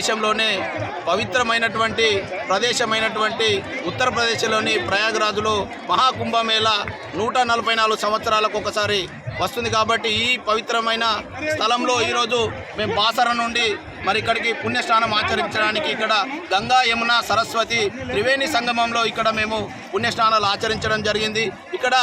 భారతదేశంలోనే పవిత్రమైనటువంటి ప్రదేశమైనటువంటి ఉత్తరప్రదేశ్లోని ప్రయాగ్రాజ్లో మహాకుంభమేళా 144 సంవత్సరాలకు ఒకసారి వస్తుంది కాబట్టి ఈ పవిత్రమైన స్థలంలో ఈరోజు మేము బాసర నుండి మరి ఇక్కడికి పుణ్యస్నానం ఆచరించడానికి ఇక్కడ గంగా యమున సరస్వతి త్రివేణి సంగమంలో ఇక్కడ మేము పుణ్యస్నానాలు ఆచరించడం జరిగింది. ఇక్కడ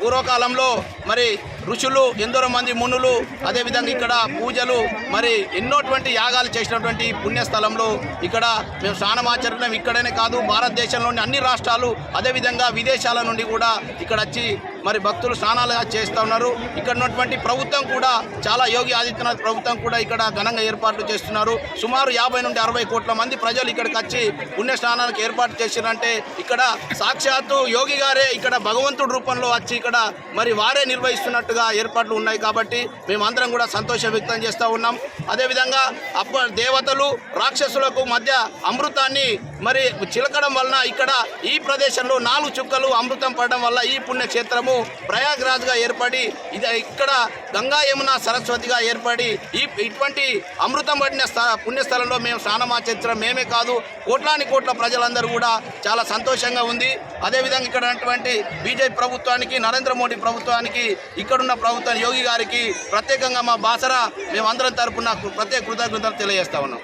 పూర్వకాలంలో మరి ఋషులు ఎందరో మంది మునులు అదేవిధంగా ఇక్కడ పూజలు మరి ఎన్నోటువంటి యాగాలు చేసినటువంటి పుణ్యస్థలంలో ఇక్కడ మేము స్నానం ఆచరించడం ఇక్కడనే కాదు భారతదేశంలోని అన్ని రాష్ట్రాలు అదేవిధంగా విదేశాల నుండి కూడా ఇక్కడ వచ్చి మరి భక్తులు స్నానాలు చేస్తూ ఉన్నారు. ఇక్కడ ఉన్నటువంటి ప్రభుత్వం కూడా చాలా యోగి ఆదిత్యనాథ్ ప్రభుత్వం కూడా ఇక్కడ ఘనంగా ఏర్పాట్లు చేస్తున్నారు. సుమారు 50 నుండి 60 కోట్ల మంది ప్రజలు ఇక్కడికి వచ్చి పుణ్యస్నానానికి ఏర్పాటు చేసినంటే ఇక్కడ సాక్షాత్తు యోగి గారే ఇక్కడ భగవంతుడి రూపంలో వచ్చి ఇక్కడ మరి వారే నిర్వహిస్తున్నట్టుగా ఏర్పాట్లు ఉన్నాయి. కాబట్టి మేమందరం కూడా సంతోషం వ్యక్తం చేస్తూ ఉన్నాం. అదేవిధంగా దేవతలు రాక్షసులకు మధ్య అమృతాన్ని మరి చిలకడం వలన ఇక్కడ ఈ ప్రదేశంలో 4 చుక్కలు అమృతం పడడం వల్ల ఈ పుణ్యక్షేత్రము ప్రయాగ్రాజ్గా ఏర్పడి ఇక్కడ గంగా యమున సరస్వతిగా ఏర్పడి ఇటువంటి అమృతం పడిన పుణ్యస్థలంలో మేము స్నానమాచరించడం మేమే కాదు కోట్ల ప్రజలందరూ కూడా చాలా సంతోషంగా ఉంది. అదేవిధంగా ఇక్కడ ఉన్నటువంటి బీజేపీ ప్రభుత్వానికి నరేంద్ర మోడీ ప్రభుత్వానికి ఇక్కడున్న ప్రభుత్వం యోగి గారికి ప్రత్యేకంగా మా బాసర మేమందరం తరపున ప్రత్యేక కృతజ్ఞతలు తెలియజేస్తా ఉన్నాం.